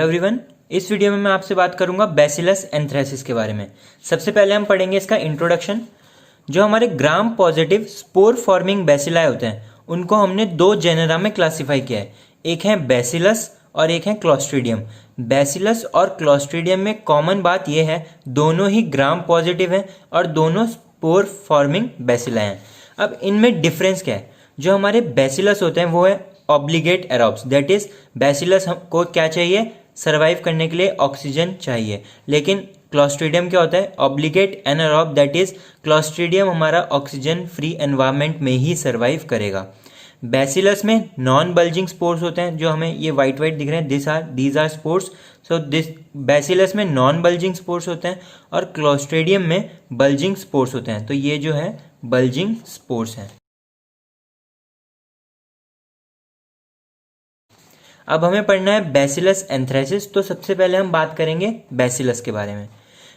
Hello everyone, इस video में मैं आपसे बात करूंगा बैसिलस एंथ्रेसिस के बारे में। सबसे पहले हम पढ़ेंगे इसका इंट्रोडक्शन। जो हमारे gram positive spore forming bacilli होते हैं उनको हमने दो जेनरा में क्लासिफाई किया है। एक है बैसिलस और एक है क्लोस्ट्रीडियम। बैसिलस और क्लोस्ट्रीडियम में कॉमन बात यह है दोनों ही ग्राम पॉजिटिव हैं और दोनों स्पोर फॉर्मिंग बैसिलाई हैं। अब इनमें डिफरेंस क्या है? जो हमारे बैसिलस होते हैं वो है obligate aerobes, that is bacillus को क्या चाहिए? सर्वाइव करने के लिए ऑक्सीजन चाहिए। लेकिन क्लोस्ट्रीडियम क्या होता है? Obligate anaerobe, that is clostridium हमारा ऑक्सीजन फ्री एनवायरनमेंट में ही सर्वाइव करेगा। बैसिलस में नॉन बल्जिंग स्पोर्स होते हैं, जो हमें ये वाइट दिख रहे हैं, these are spores. So this bacillus में नॉन बल्जिंग स्पोर्स होते हैं और क्लोस्ट्रीडियम में बल्जिंग स्पोर्स होते हैं। तो ये जो है बल्जिंग स्पोर्स हैं। अब हमें पढ़ना है बैसिलस एंथ्रेसिस। तो सबसे पहले हम बात करेंगे बैसिलस के बारे में।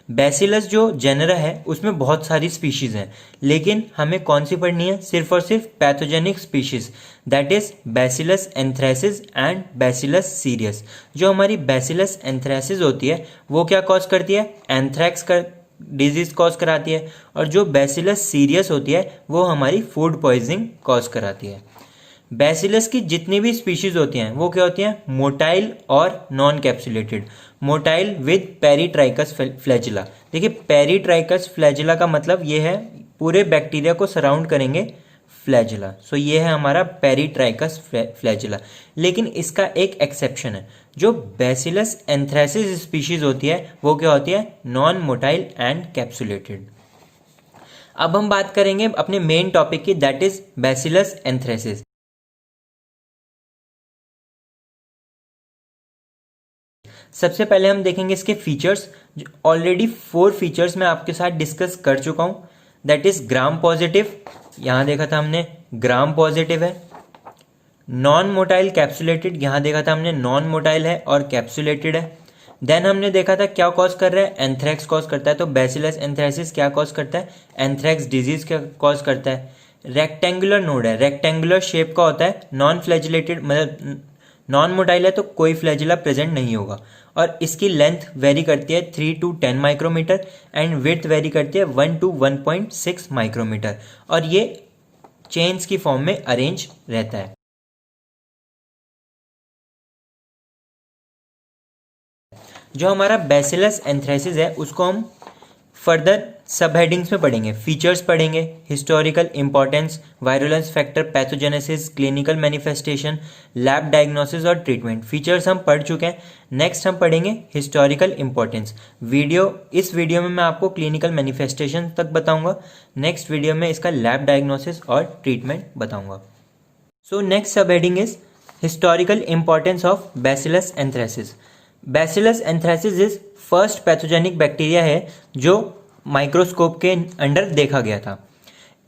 बैसिलस जो जेनरा है उसमें बहुत सारी स्पीशीज हैं, लेकिन हमें कौन सी पढ़नी है? सिर्फ और सिर्फ pathogenic species, that is bacillus anthracis and bacillus serious. जो हमारी बैसिलस एंथ्रेसिस होती है वो क्या कॉज करती है? एंथ्रैक्स का डिजीज कॉज कराती है। और जो बैसिलस सीरियस होती है वो हमारी फूड पॉइजनिंग कॉज कराती है। बैसिलस की जितनी भी स्पीशीज होती हैं वो क्या होती हैं? मोटाइल और non capsulated. Motile with peritrichous flagella. देखिए, पेरीट्राइकस फ्लैजिला का मतलब ये है पूरे बैक्टीरिया को सराउंड करेंगे फ्लैजिला। सो ये है हमारा पेरीट्राइकस फ्लैजिला। लेकिन इसका एक एक्सेप्शन है। जो बैसिलस एंथ्रेसिस स्पीशीज होती है वो क्या होती है? Non motile and capsulated. अब हम बात करेंगे अपने मेन टॉपिक की, दैट इज बैसिलस एंथ्रेसिस। सबसे पहले हम देखेंगे इसके फीचर्स। जो ऑलरेडी 4 फीचर्स मैं आपके साथ डिस्कस कर चुका हूं, दैट इज ग्राम पॉजिटिव, यहां देखा था हमने ग्राम पॉजिटिव है। नॉन मोटाइल कैप्सुलेटेड, यहां देखा था हमने नॉन मोटाइल है और कैप्सुलेटेड है। देन हमने देखा था क्या कॉज कर रहा है? एंथ्रैक्स कॉज करता है। तो बैसिलस एंथ्रेसिस क्या कॉज करता है? एंथ्रैक्स डिजीज क्या कॉज करता है? रेक्टेंगुलर नोड है, रेक्टेंगुलर शेप का होता है, नॉन फ्लैजिलेटेड, मतलब नॉन मोटाइल है तो कोई फ्लैजिला प्रेजेंट नहीं होगा। और इसकी लेंथ वेरी करती है 3 to 10 micrometre and width vary करती है 1 to 1.6 माइक्रोमीटर। और ये चेन्स की फॉर्म में अरेंज रहता है। जो हमारा बैसिलस एंथ्रेसिस है उसको हम फर्दर सब हेडिंग्स में पढ़ेंगे। फीचर्स पढ़ेंगे, historical importance, virulence factor, pathogenesis, clinical manifestation, lab diagnosis और ट्रीटमेंट। फीचर्स हम पढ़ चुके हैं। नेक्स्ट हम पढ़ेंगे हिस्टोरिकल इंपॉर्टेंस। इस वीडियो में मैं आपको क्लिनिकल मैनिफेस्टेशन तक बताऊंगा। नेक्स्ट वीडियो में इसका लैब डायग्नोसिस और ट्रीटमेंट बताऊंगा। सो नेक्स्ट सब heading is historical importance of bacillus anthracis. Bacillus anthracis is first pathogenic bacteria है जो माइक्रोस्कोप के अंडर देखा गया था।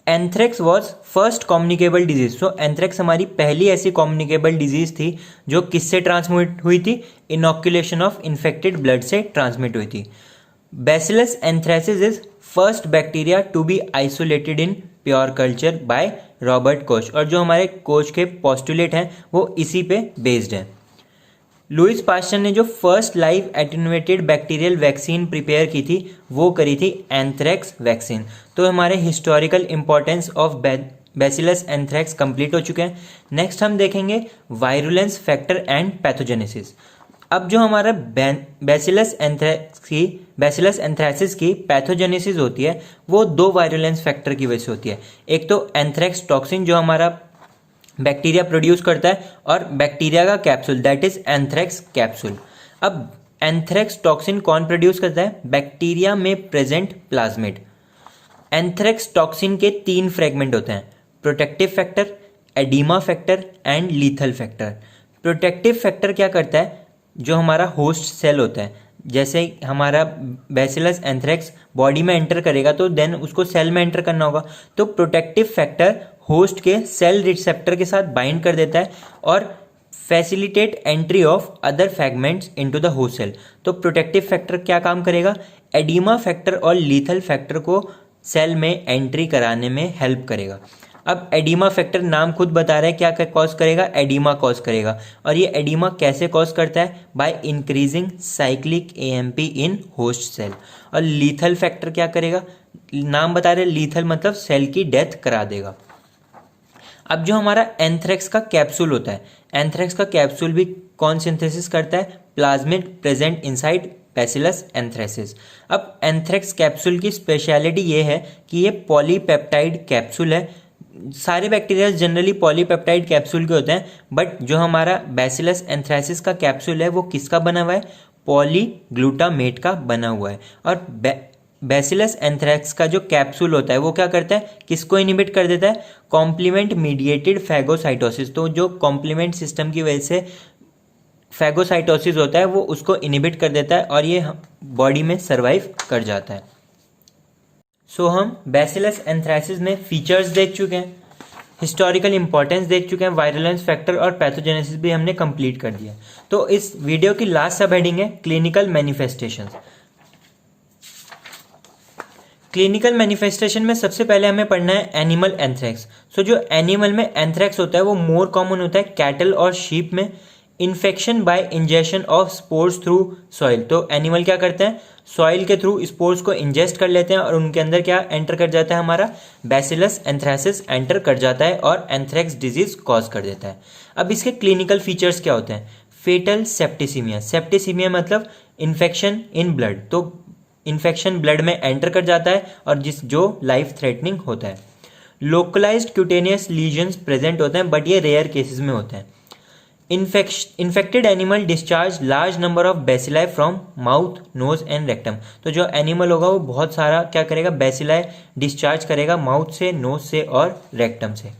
Anthrax was first communicable disease. So anthrax हमारी पहली ऐसी कम्युनिकेबल डिजीज थी जो किससे ट्रांसमिट हुई थी? इनॉक्यूलेशन ऑफ इन्फेक्टेड ब्लड से ट्रांसमिट हुई थी। Bacillus anthracis is first bacteria to be isolated in pure culture by Robert Koch. और जो हमारे कोच के पोस्टुलेट हैं वो इसी पे बेस्ड है। लुइस पास्चर ने जो first live attenuated bacterial vaccine prepare की थी वो करी थी एंथ्रैक्स वैक्सीन। तो हमारे historical importance of bacillus anthrax complete हो चुके हैं। नेक्स्ट हम देखेंगे वायरुलेंस फैक्टर एंड पैथोजेनेसिस। अब जो हमारा बैसिलस एंथ्रेसिस की पैथोजेनेसिस होती है वो 2 वायरुलेंस फैक्टर की वजह से होती है। एक तो एंथ्रैक्स टॉक्सिन जो हमारा बैक्टीरिया प्रोड्यूस करता है, और बैक्टीरिया का capsule, that is anthrax capsule. अब एंथ्रैक्स टॉक्सिन कौन प्रोड्यूस करता है? बैक्टीरिया में प्रेजेंट प्लाज्मिड। एंथ्रैक्स टॉक्सिन के 3 फ्रेगमेंट होते हैं, protective factor, oedema factor and lethal factor. Protective factor क्या करता है? जो हमारा होस्ट सेल होता है, जैसे हमारा बैसिलस एंथ्रैक्स बॉडी में एंटर करेगा तो देन उसको सेल में एंटर करना होगा। तो प्रोटेक्टिव फैक्टर होस्ट के सेल रिसेप्टर के साथ बाइंड कर देता है और facilitate entry of other fragments into the host cell. तो प्रोटेक्टिव फैक्टर क्या काम करेगा? एडिमा फैक्टर और लीथल फैक्टर को सेल में एंट्री कराने में हेल्प करेगा। अब एडिमा फैक्टर नाम खुद बता रहा है क्या कॉज करेगा, एडिमा कॉज करेगा। और ये एडिमा कैसे कॉज करता है, by increasing cyclic AMP in host cell. और लीथल फैक्टर क्या करेगा, नाम बता रहे लीथल मतलब सेल की डेथ करा देगा। अब जो हमारा एंथ्रेक्स का कैप्सूल होता है, एंथ्रेक्स का कैप्सूल भी कौन सिंथेसिस करता है, plasmid present inside bacillus anthracis. अब एंथ्रेक्स कैप्सूल की स्पेशलिटी ये है कि ये पॉलीपेप्टाइड कैप्सूल है। सारे बैक्टीरिया जनरली पॉलीपेप्टाइड कैप्सूल के होते हैं, बट जो हमारा बैसिलस एंथ्रेसिस का कैप्सूल है वो किसका बना हुआ है, पॉलीग्लूटामेट का बना हुआ है। और बैसिलस एंथ्रेक्स का जो कैप्सूल होता है वो क्या करता है, किसको इनिबिट कर देता है, कॉम्प्लीमेंट मीडिएटेड फैगोसाइटोसिस। तो जो कॉम्प्लीमेंट सिस्टम की वजह से फैगोसाइटोसिस होता है वो उसको इनिबिट कर देता है और ये बॉडी में सर्वाइव कर जाता है। सो हम बैसिलस एंथ्रेसिस में फीचर्स देख चुके हैं, हिस्टोरिकल इंपॉर्टेंस देख चुके हैं, वायरुलेंस फैक्टर और पैथोजेनेसिस भी हमने कंप्लीट कर दिया। तो इस वीडियो की लास्ट सब हेडिंग है क्लिनिकल मैनिफेस्टेशंस। क्लिनिकल मैनिफेस्टेशन में सबसे पहले हमें पढ़ना है एनिमल एंथ्रेक्स। सो जो एनिमल में एंथ्रेक्स होता है वो मोर कॉमन होता है कैटल और शीप में। Infection by injection of spores through soil, तो एनिमल क्या करते हैं, सॉइल के थ्रू स्पोर्स को इंजेस्ट कर लेते हैं और उनके अंदर क्या एंटर कर जाता है, हमारा बैसिलस एंथ्रेसिस एंटर कर जाता है और एंथ्रेक्स डिजीज कॉज कर देता है। अब इसके क्लिनिकल फीचर्स क्या होते हैं, फेटल सेप्टिसीमिया, सेप्टिसीमिया मतलब इन्फेक्शन इन ब्लड, तो इन्फेक्शन ब्लड में एंटर कर जाता है और जो लाइफ थ्रेटनिंग होता है। लोकलाइज्ड क्यूटेनियस लीजन्स प्रेजेंट होते हैं बट ये रेयर केसेस में होते हैं। Infected animal discharge large number of bacilli from mouth, nose and rectum, तो जो एनिमल होगा वो बहुत सारा क्या करेगा, बेसिलाई डिस्चार्ज करेगा माउथ से, नोज से और रेक्टम से।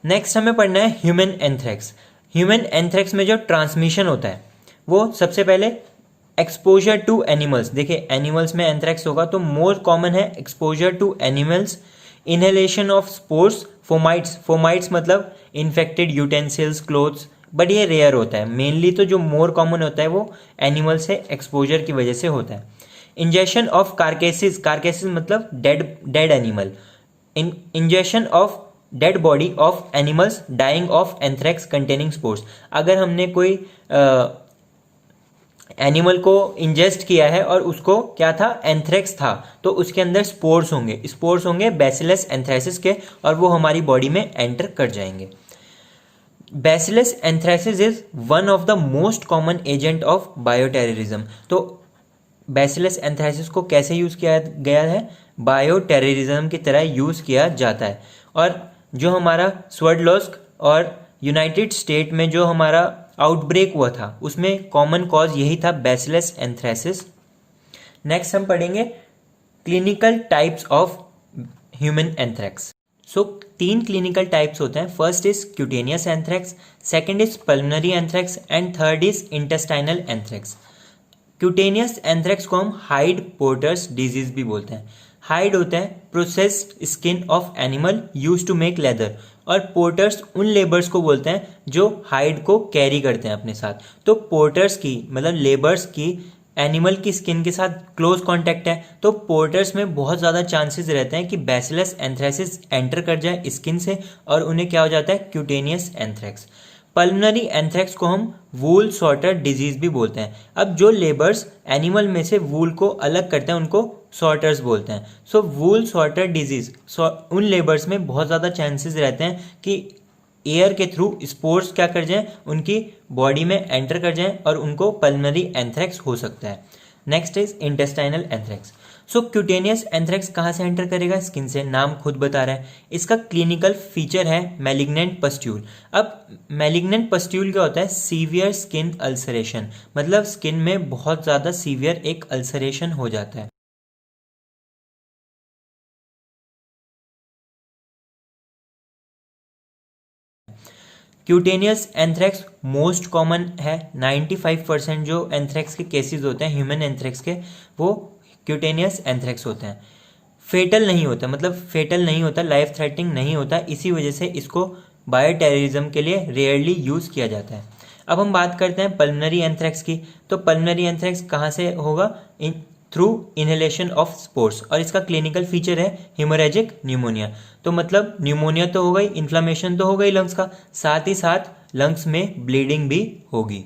नेक्स्ट हमें पढ़ना है ह्यूमन एंथ्रेक्स। ह्यूमन एंथ्रेक्स में जो ट्रांसमिशन होता है वो सबसे पहले एक्सपोजर टू एनिमल्स, देखिए एनिमल्स में एंथ्रेक्स होगा तो मोर कॉमन है exposure to animals, inhalation of spores, fomites, fomites मतलब इन्फेक्टेड यूटेंसिल्स, क्लोथ्स, बट ये रेयर होता है। मेनली तो जो मोर कॉमन होता है वो एनिमल से एक्सपोजर की वजह से होता है। इंजेक्शन ऑफ कार्केसिस, कार्केसिस मतलब dead animal, injection of dead body of animals dying of anthrax containing spores, अगर हमने कोई एनिमल को इंजेस्ट किया है और उसको क्या था, एंथ्रेक्स था, तो उसके अंदर स्पोर्स होंगे बैसिलस एंथ्रेसिस के और वो हमारी बॉडी में एंटर कर जाएंगे। Bacillus anthracis is one of the most common agent of bioterrorism, तो बैसिलस एंथ्रेसिस को कैसे यूज किया गया है, बायोटेररिज्म की तरह यूज किया जाता है। और जो हमारा स्वर्डलोस्क और यूनाइटेड स्टेट में जो हमारा आउटब्रेक हुआ था उसमें कॉमन कॉज यही था, बैसिलस एंथ्रेसिस। नेक्स्ट हम पढ़ेंगे clinical types of human anthrax. So 3 clinical types होते हैं, first is cutaneous anthrax, second is pulmonary anthrax and third is intestinal anthrax. Cutaneous anthrax को हम हाइड पोर्टर्स डिजीज भी बोलते हैं। हाइड होता है processed skin of animal use to make leather, और पोर्टर्स उन लेबर्स को बोलते हैं जो हाइड को कैरी करते हैं अपने साथ। तो पोर्टर्स की मतलब लेबर्स की एनिमल की स्किन के साथ क्लोज कांटेक्ट है, तो पोर्टर्स में बहुत ज़्यादा चांसेस रहते हैं कि बैसिलस एंथ्रेसिस एंटर कर जाए स्किन से और उन्हें क्या हो जाता है, क्यूटेनियस एंथ्रेक्स। पल्मोनरी एंथ्रेक्स को हम वूल सॉर्टर डिजीज भी बोलते हैं। अब जो लेबर्स एनिमल में से वूल को अलग करते हैं उनको सॉर्टर्स बोलते हैं। सो वूल सॉर्टर डिजीज उन लेबर्स में बहुत ज़्यादा चांसेस रहते हैं कि एयर के थ्रू स्पोर्स क्या कर जाएं, उनकी बॉडी में एंटर कर जाएं और उनको पल्मोनरी एंथ्रेक्स हो सकता है। Next is intestinal anthrax. So cutaneous anthrax कहाँ से एंटर करेगा, स्किन से, नाम खुद बता रहा है। इसका क्लिनिकल फीचर है मैलिग्नेंट पस्ट्यूल। अब मैलिग्नेंट पस्ट्यूल क्या होता है, सीवियर स्किन अल्सरेशन, मतलब स्किन में बहुत ज़्यादा सीवियर एक अल्सरेशन हो जाता है। क्यूटेनियस एंथ्रेक्स मोस्ट कॉमन है, 95% जो एंथ्रेक्स के केसेस होते हैं ह्यूमन एंथ्रेक्स के वो क्यूटेनियस एंथ्रेक्स होते हैं। फेटल नहीं होता, मतलब फेटल नहीं होता, लाइफ थ्रेटनिंग नहीं होता, इसी वजह से इसको बायोटेररिज्म के लिए रेयरली यूज़ किया जाता है। अब हम बात करते हैं पल्मोनरी एंथ्रेक्स की। तो पल्मोनरी एंथ्रेक्स कहाँ से होगा, थ्रू इनहेलेशन ऑफ स्पोर्स, और इसका क्लिनिकल फीचर है हेमोरेजिक न्यूमोनिया। तो मतलब न्यूमोनिया तो हो गई, इन्फ्लामेशन तो हो गई लंग्स का, साथ ही साथ लंग्स में ब्लीडिंग भी होगी।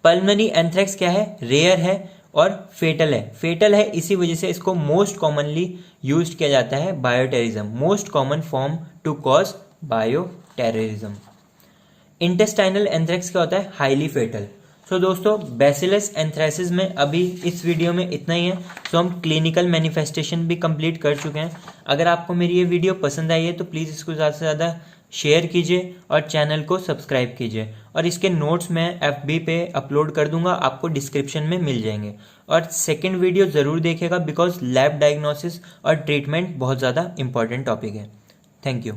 पल्मोनरी एंथ्रेक्स क्या है? रेयर है और फेटल है। फेटल है इसी वजह से इसको मोस्ट कॉमनली यूज किया जाता है bioterrorism, most common form to cause bioterrorism. Intestinal anthrax क्या होता है? हाईली फेटल। सो दोस्तों, बैसिलस एंथ्राइसिस में अभी इस वीडियो में इतना ही है। सो हम क्लिनिकल मैनिफेस्टेशन भी कंप्लीट कर चुके हैं। अगर आपको मेरी ये वीडियो पसंद आई है तो प्लीज़ इसको ज़्यादा से ज़्यादा शेयर कीजिए और चैनल को सब्सक्राइब कीजिए, और इसके नोट्स मैं FB पे अपलोड कर दूंगा, आपको डिस्क्रिप्शन में मिल जाएंगे। और सेकेंड वीडियो ज़रूर देखेगा बिकॉज लैब डायग्नोसिस और ट्रीटमेंट बहुत ज़्यादा इंपॉर्टेंट टॉपिक है। Thank you.